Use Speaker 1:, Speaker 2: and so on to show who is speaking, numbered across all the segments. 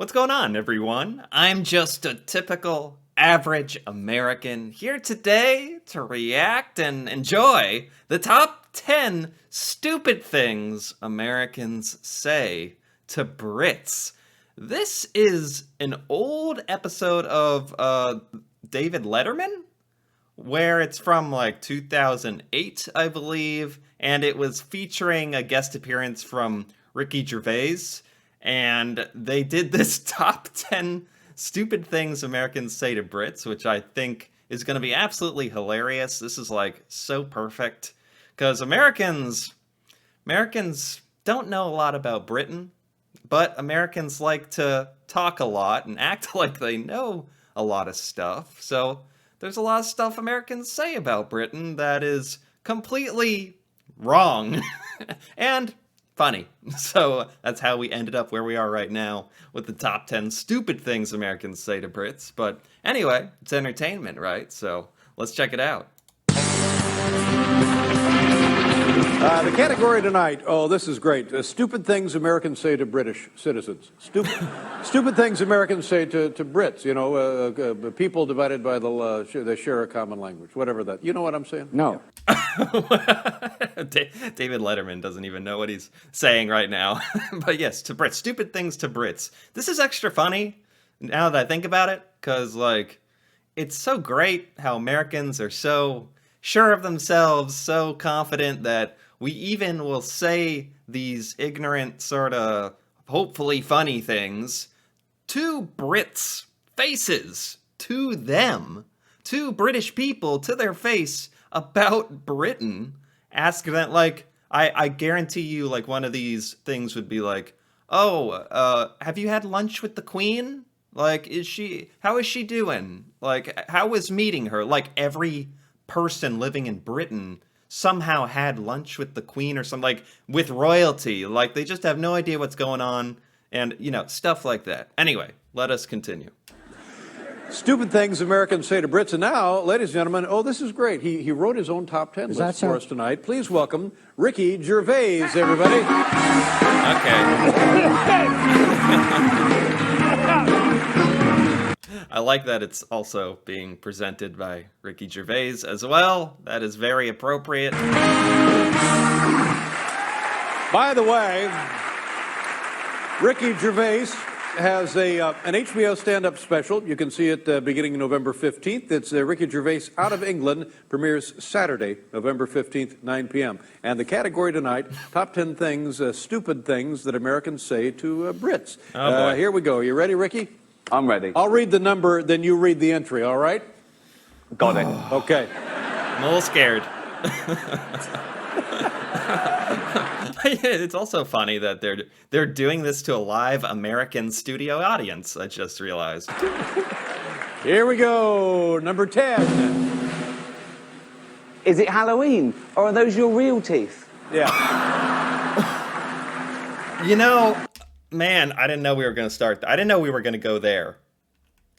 Speaker 1: What's going on, everyone? I'm just a typical average American here today to react and enjoy the top 10 stupid things Americans say to Brits. This is an old episode of David Letterman, where it's from like 2008, I believe, and it was featuring a guest appearance from Ricky Gervais. And they did this top 10 stupid things Americans say to Brits, which I think is going to be absolutely hilarious. This is like so perfect because Americans don't know a lot about Britain, but Americans like to talk a lot and act like they know a lot of stuff. So there's a lot of stuff Americans say about Britain that is completely wrong and funny. So that's how we ended up where we are right now with the top 10 stupid things Americans say to Brits. But anyway, it's entertainment, right? So let's check it out.
Speaker 2: The category tonight, oh, this is great. Stupid things Americans say to British citizens. Stupid things Americans say to Brits, you know, people divided by they share a common language, whatever that. You know what I'm saying?
Speaker 3: No.
Speaker 1: David Letterman doesn't even know what he's saying right now. But yes, to Brits. Stupid things to Brits. This is extra funny now that I think about it, because, like, it's so great how Americans are so sure of themselves, so confident that we even will say these ignorant, sort of hopefully funny things to Brits' faces, to them, to British people, to their face about Britain. Ask them, like, I guarantee you, like, one of these things would be like, oh, have you had lunch with the Queen? Like, how is she doing? Like, how was meeting her? Like, every person living in Britain somehow had lunch with the Queen or something, like with royalty. Like, they just have no idea what's going on, and, you know, stuff like that. Anyway, let us continue.
Speaker 2: Stupid things Americans say to Brits. And now, ladies and gentlemen, oh, this is great. He wrote his own top 10 list for us tonight. Please welcome Ricky Gervais, everybody.
Speaker 1: Okay. I like that it's also being presented by Ricky Gervais as well. That is very appropriate.
Speaker 2: By the way, Ricky Gervais has an HBO stand-up special. You can see it beginning November 15th. It's Ricky Gervais Out of England, premieres Saturday, November 15th, 9 p.m. And the category tonight, top 10 things, stupid things that Americans say to Brits.
Speaker 1: Oh, boy.
Speaker 2: Here we go. You ready, Ricky?
Speaker 3: I'm ready.
Speaker 2: I'll read the number, then you read the entry, all right?
Speaker 3: Got it.
Speaker 2: Okay.
Speaker 1: I'm a little scared. It's also funny that they're doing this to a live American studio audience, I just realized.
Speaker 2: Here we go. Number 10.
Speaker 3: Is it Halloween, or are those your real teeth?
Speaker 2: Yeah.
Speaker 1: You know, man, I didn't know we were going to start. I didn't know we were going to go there.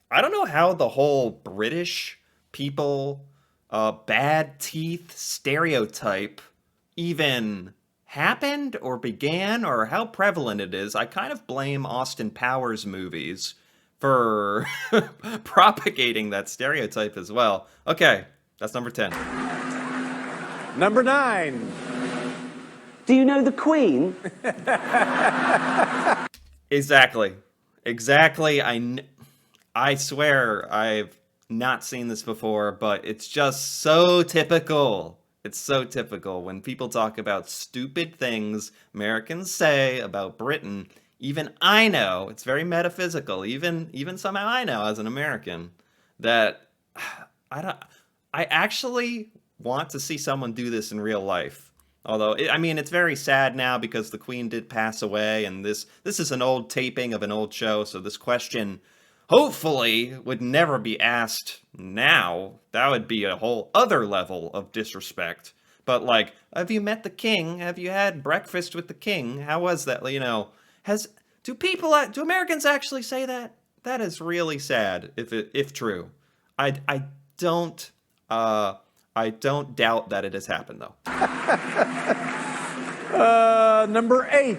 Speaker 1: I don't know how the whole British people, bad teeth stereotype even happened or began, or how prevalent it is. I kind of blame Austin Powers movies for propagating that stereotype as well. Okay, that's number 10.
Speaker 2: Number 9.
Speaker 3: Do you know the Queen?
Speaker 1: Exactly. I swear I've not seen this before, but it's just so typical. It's so typical when people talk about stupid things Americans say about Britain. Even I know, it's very metaphysical. Even somehow I know as an American that I actually want to see someone do this in real life. Although, it's very sad now because the Queen did pass away, and this is an old taping of an old show, so this question hopefully would never be asked now. That would be a whole other level of disrespect. But, like, have you met the king? Have you had breakfast with the king? How was that? You know, do Americans actually say that? That is really sad if true. I don't doubt that it has happened, though.
Speaker 2: Number 8.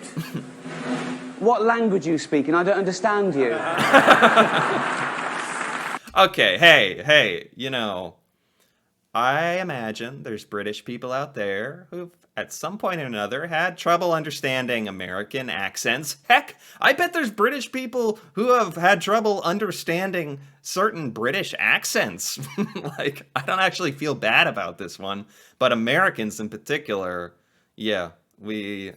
Speaker 3: what language you speaking? I don't understand you.
Speaker 1: Okay, hey, I imagine there's British people out there who've, at some point or another, had trouble understanding American accents. Heck, I bet there's British people who have had trouble understanding certain British accents. Like, I don't actually feel bad about this one, but Americans in particular, yeah, we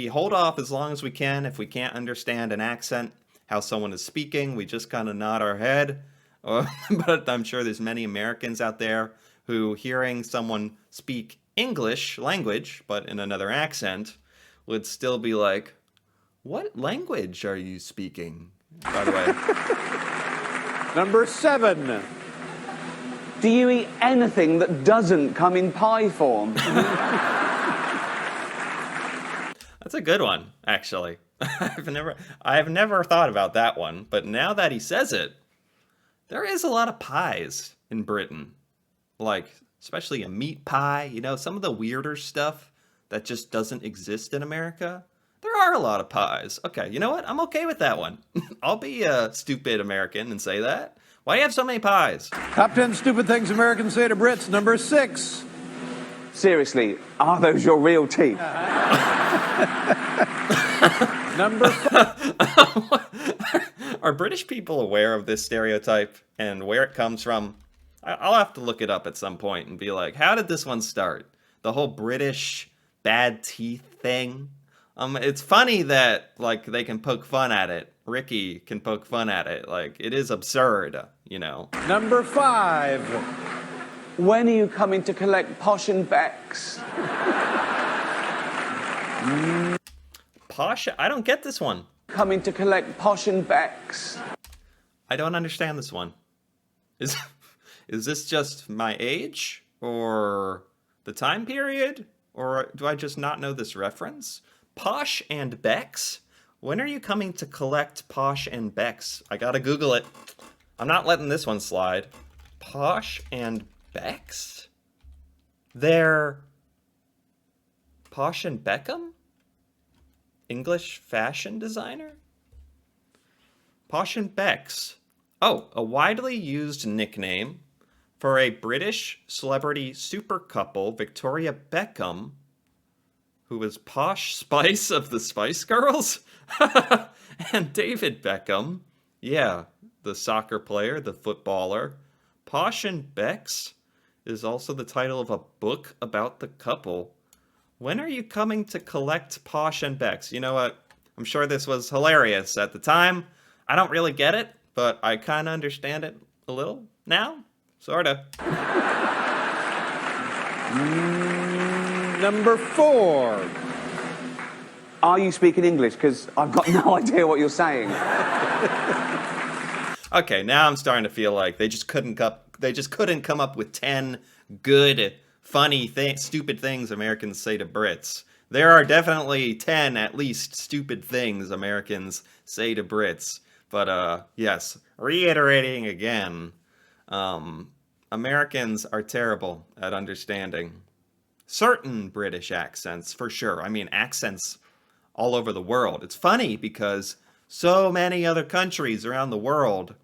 Speaker 1: hold off as long as we can. If we can't understand an accent, how someone is speaking, we just kind of nod our head. But I'm sure there's many Americans out there who, hearing someone speak English language, but in another accent, would still be like, what language are you speaking, by the way?
Speaker 2: Number 7.
Speaker 3: Do you eat anything that doesn't come in pie form?
Speaker 1: That's a good one, actually. I've never thought about that one, but now that he says it, there is a lot of pies in Britain. Like, especially a meat pie, some of the weirder stuff that just doesn't exist in America. There are a lot of pies. Okay, you know what? I'm okay with that one. I'll be a stupid American and say that. Why do you have so many pies?
Speaker 2: Top 10 stupid things Americans say to Brits. Number 6.
Speaker 3: Seriously, are those your real teeth?
Speaker 2: Number 5.
Speaker 1: Are British people aware of this stereotype and where it comes from? I'll have to look it up at some point and be like, how did this one start? The whole British bad teeth thing? It's funny that, like, they can poke fun at it. Ricky can poke fun at it. Like, it is absurd,
Speaker 2: Number 5.
Speaker 3: When are you coming to collect Posh and Beck's?
Speaker 1: Posh? I don't get this one.
Speaker 3: Coming to collect Posh and Beck's.
Speaker 1: I don't understand this one. Is this just my age? Or the time period? Or do I just not know this reference? Posh and Beck's? When are you coming to collect Posh and Beck's? I gotta Google it. I'm not letting this one slide. Posh and Beck's? They're Posh and Beckham? English fashion designer? Posh and Beck's. Oh, a widely used nickname for a British celebrity super couple, Victoria Beckham, who was Posh Spice of the Spice Girls, and David Beckham, yeah, the soccer player, the footballer. Posh and Beck's is also the title of a book about the couple. When are you coming to collect Posh and Beck's? You know what? I'm sure this was hilarious at the time. I don't really get it, but I kind of understand it a little now. Sorta.
Speaker 2: Number 4.
Speaker 3: Are you speaking English? Because I've got no idea what you're saying.
Speaker 1: Okay, now I'm starting to feel like they just couldn't come up with 10 good, funny, stupid things Americans say to Brits. There are definitely 10, at least, stupid things Americans say to Brits. But, yes, reiterating again, Americans are terrible at understanding certain British accents, for sure. I mean, accents all over the world. It's funny because so many other countries around the world,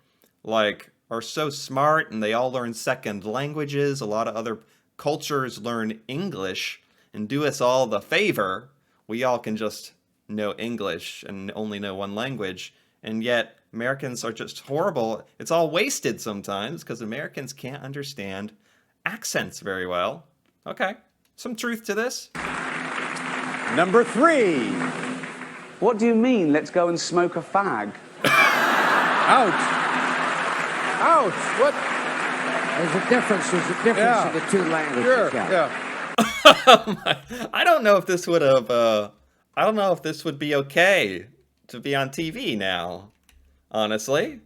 Speaker 1: like, are so smart and they all learn second languages. A lot of other cultures learn English and do us all the favor. We all can just know English and only know one language. And yet, Americans are just horrible. It's all wasted sometimes because Americans can't understand accents very well. Okay, some truth to this.
Speaker 2: Number 3.
Speaker 3: What do you mean, let's go and smoke a fag?
Speaker 2: Ouch. Ouch. What?
Speaker 4: There's a difference. There's a difference in the two languages.
Speaker 2: Sure, yeah.
Speaker 1: I don't know if this would have. I don't know if this would be okay to be on TV now. Honestly,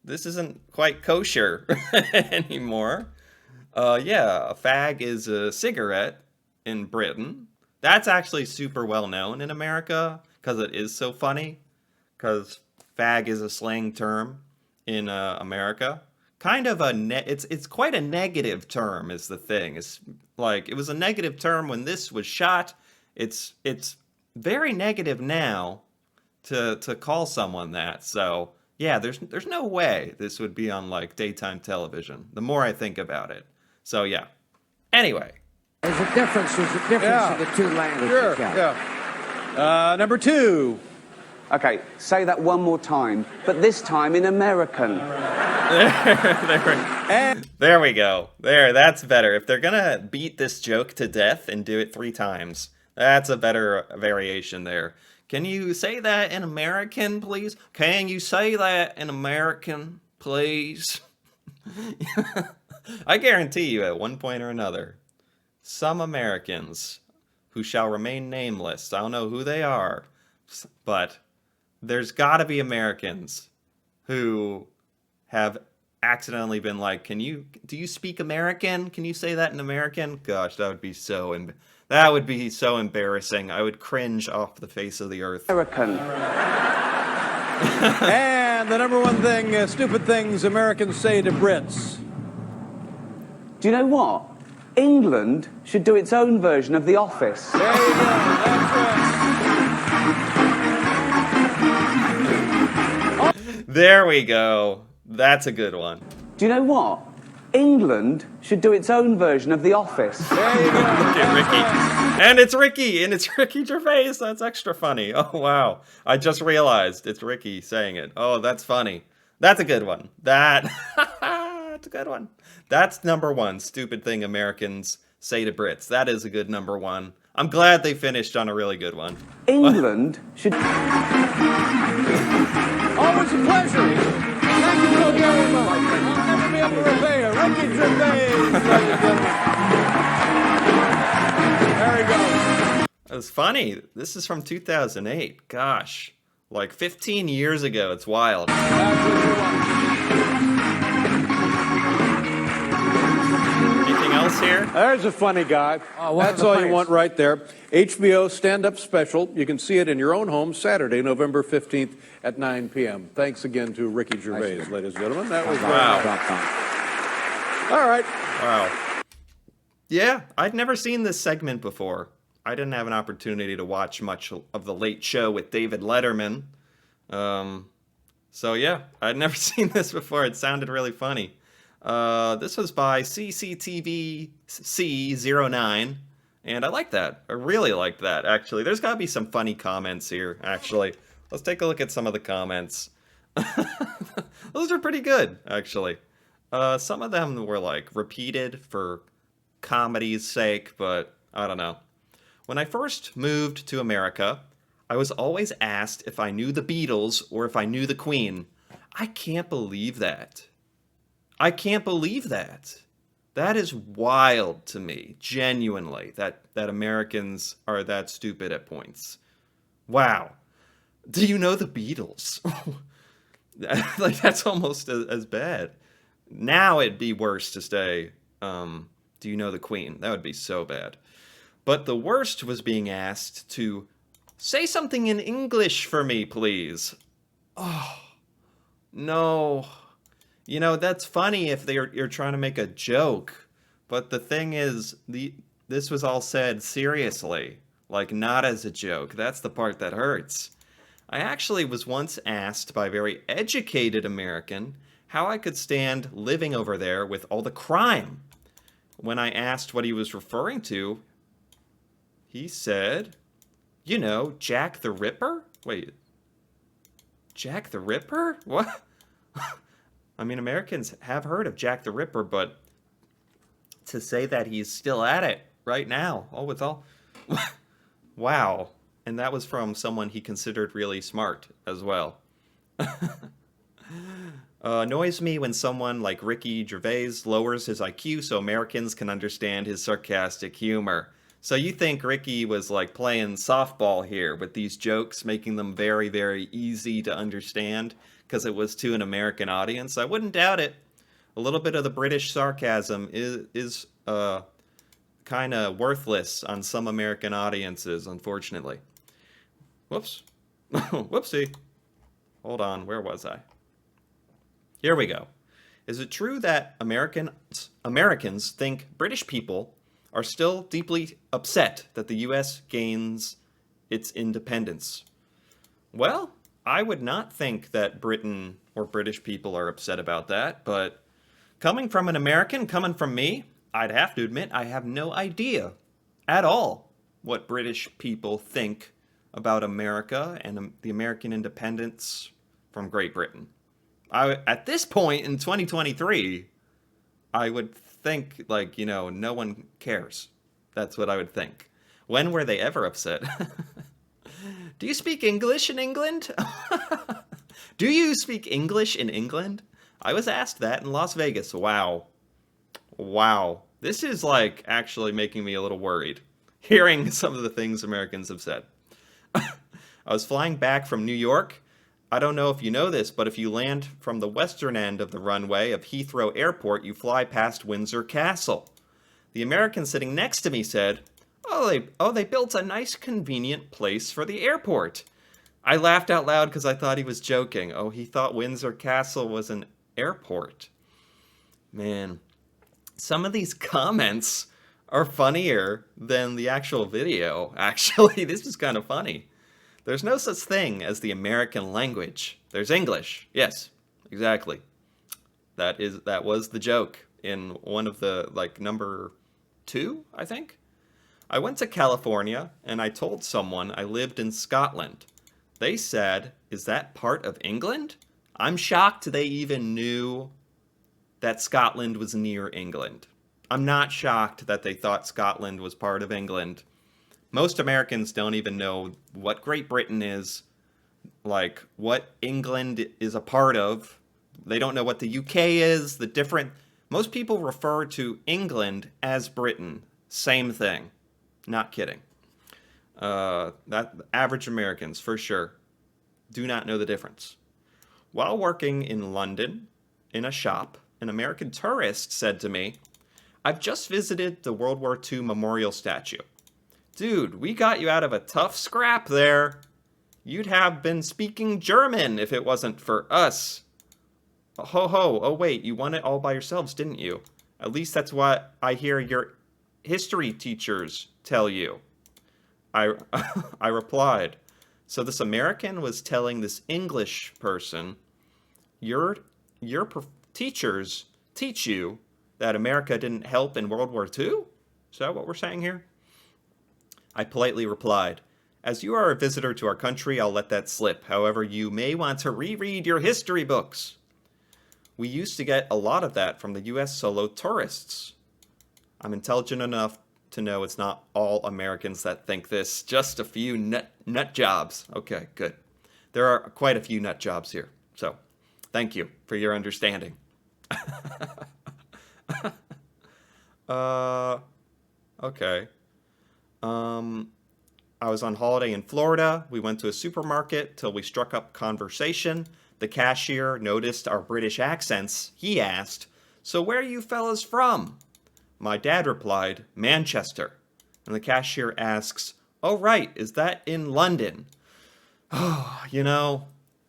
Speaker 1: this isn't quite kosher anymore. Yeah, a fag is a cigarette in Britain. That's actually super well known in America because it is so funny. Because fag is a slang term in America. Kind of it's quite a negative term is the thing. It's like it was a negative term when this was shot. It's very negative now, to call someone that. So yeah, there's no way this would be on like daytime television. The more I think about it. So yeah. Anyway,
Speaker 4: There's a difference. There's a difference in the two languages.
Speaker 2: Sure, yeah. Number 2.
Speaker 3: Okay, say that one more time, but this time in American.
Speaker 1: there we go. That's better. If they're gonna beat this joke to death and do it 3 times, that's a better variation there. Can you say that in American, please? Can you say that in American, please? I guarantee you at one point or another, some Americans who shall remain nameless, I don't know who they are, but there's gotta be Americans who have accidentally been like, do you speak American? Can you say that in American? Gosh, that would be so embarrassing. I would cringe off the face of the earth.
Speaker 3: American.
Speaker 2: And the number 1 thing, stupid things Americans say to Brits.
Speaker 3: Do you know what? England should do its own version of The Office.
Speaker 2: There you go. That's right.
Speaker 1: There we go. That's a good one.
Speaker 3: Do you know what? England should do its own version of The Office.
Speaker 2: There you go.
Speaker 1: Look at Ricky. And it's Ricky Gervais. That's extra funny. Oh, wow. I just realized it's Ricky saying it. Oh, that's funny. That's a good one. That's a good one. That's number 1, stupid thing Americans say to Brits. That is a good number 1. I'm glad they finished on a really good one.
Speaker 3: England should...
Speaker 2: Always a pleasure. Thank you so very much. I'll never be able to repay you. Ricky Gervais. There he goes.
Speaker 1: It was funny. This is from 2008. Gosh. Like 15 years ago. It's wild. Anything else here?
Speaker 2: There's a funny guy. That's all you want right there. HBO stand-up special. You can see it in your own home Saturday, November 15th at 9 p.m. Thanks again to Ricky Gervais, ladies and gentlemen. That was
Speaker 1: Wow.
Speaker 2: All right.
Speaker 1: Wow. Yeah, I'd never seen this segment before. I didn't have an opportunity to watch much of The Late Show with David Letterman. So yeah, I'd never seen this before. It sounded really funny. This was by CCTV C09, and I like that. I really like that, actually. There's got to be some funny comments here, actually. Let's take a look at some of the comments. Those are pretty good, actually. Some of them were, like, repeated for comedy's sake, but I don't know. When I first moved to America, I was always asked if I knew the Beatles or if I knew the Queen. I can't believe that. I can't believe that. That is wild to me, genuinely, that Americans are that stupid at points. Wow. Do you know the Beatles? Like, that's almost as bad. Now it'd be worse to say, do you know the Queen? That would be so bad. But the worst was being asked to say something in English for me, please. Oh, no. You know, that's funny if you're trying to make a joke. But the thing is, this was all said seriously. Like, not as a joke. That's the part that hurts. I actually was once asked by a very educated American how I could stand living over there with all the crime. When I asked what he was referring to, he said, you know, Jack the Ripper? Wait, Jack the Ripper? What? I mean, Americans have heard of Jack the Ripper, but to say that he's still at it right now, oh, it's all... Wow. And that was from someone he considered really smart as well. Annoys me when someone like Ricky Gervais lowers his IQ so Americans can understand his sarcastic humor. So you think Ricky was like playing softball here with these jokes, making them very, very easy to understand because it was to an American audience? I wouldn't doubt it. A little bit of the British sarcasm is kind of worthless on some American audiences, unfortunately. Whoops. Whoopsie. Hold on, where was I? Here we go. Is it true that Americans think British people are still deeply upset that the U.S. gains its independence? Well, I would not think that Britain or British people are upset about that, but coming from an American, coming from me, I'd have to admit I have no idea at all what British people think about America and the American independence from Great Britain. At this point in 2023, I would think, like, no one cares. That's what I would think. When were they ever upset? Do you speak English in England? Do you speak English in England? I was asked that in Las Vegas. Wow. Wow. This is, like, actually making me a little worried, hearing some of the things Americans have said. I was flying back from New York. I don't know if you know this, but if you land from the western end of the runway of Heathrow Airport, you fly past Windsor Castle. The American sitting next to me said, they built a nice convenient place for the airport. I laughed out loud because I thought he was joking. Oh, he thought Windsor Castle was an airport. Man, some of these comments are funnier than the actual video. Actually, this is kind of funny. There's no such thing as the American language. There's English. Yes, exactly. That was the joke in one of the, like, number 2, I think. I went to California and I told someone I lived in Scotland. They said, "Is that part of England?" I'm shocked they even knew that Scotland was near England. I'm not shocked that they thought Scotland was part of England. Most Americans don't even know what Great Britain is, like what England is a part of. They don't know what the UK is, most people refer to England as Britain. Same thing. Not kidding. That average Americans, for sure, do not know the difference. While working in London, in a shop, an American tourist said to me, "I've just visited the World War II memorial statue. Dude, we got you out of a tough scrap there. You'd have been speaking German if it wasn't for us." Ho ho, oh wait, you won it all by yourselves, didn't you? At least that's what I hear your history teachers tell you. I replied. So this American was telling this English person, your teachers teach you that America didn't help in World War II? Is that what we're saying here? I politely replied, "As you are a visitor to our country, I'll let that slip. However, you may want to reread your history books. We used to get a lot of that from the U.S. solo tourists." I'm intelligent enough to know it's not all Americans that think this, just a few nut jobs. Okay, good. There are quite a few nut jobs here, so thank you for your understanding. Okay. I was on holiday in Florida. We went to a supermarket till we struck up conversation. The cashier noticed our British accents. He asked, "So where are you fellas from?" My dad replied, "Manchester." And the cashier asks, "Oh, right, is that in London?" Oh,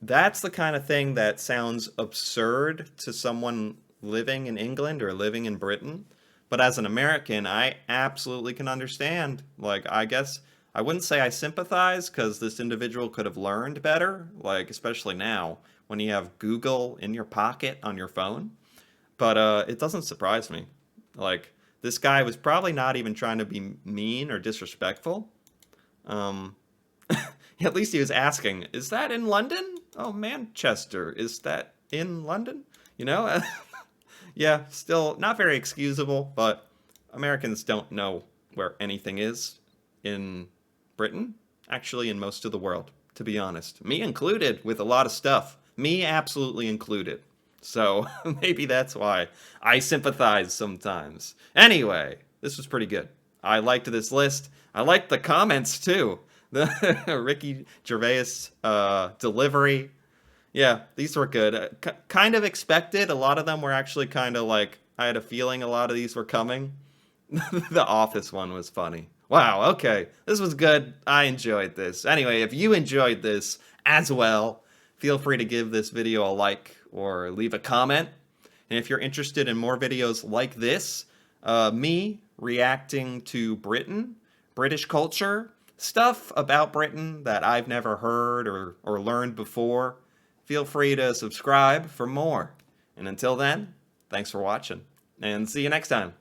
Speaker 1: that's the kind of thing that sounds absurd to someone living in England or living in Britain. But as an American, I absolutely can understand. Like, I guess I wouldn't say I sympathize because this individual could have learned better, like, especially now when you have Google in your pocket on your phone. But it doesn't surprise me. Like, this guy was probably not even trying to be mean or disrespectful. At least he was asking, "Is that in London? Oh, Manchester. Is that in London?" Yeah, still not very excusable, but Americans don't know where anything is in Britain. Actually, in most of the world, to be honest. Me included with a lot of stuff. Me absolutely included. So maybe that's why I sympathize sometimes. Anyway, this was pretty good. I liked this list. I liked the comments too. The Ricky Gervais delivery. Yeah, these were good. Kind of expected. A lot of them were actually kind of like, I had a feeling a lot of these were coming. The Office one was funny. Wow, okay. This was good. I enjoyed this. Anyway, if you enjoyed this as well, feel free to give this video a like or leave a comment. And if you're interested in more videos like this, me reacting to Britain, British culture, stuff about Britain that I've never heard or learned before, feel free to subscribe for more. And until then, thanks for watching, and see you next time.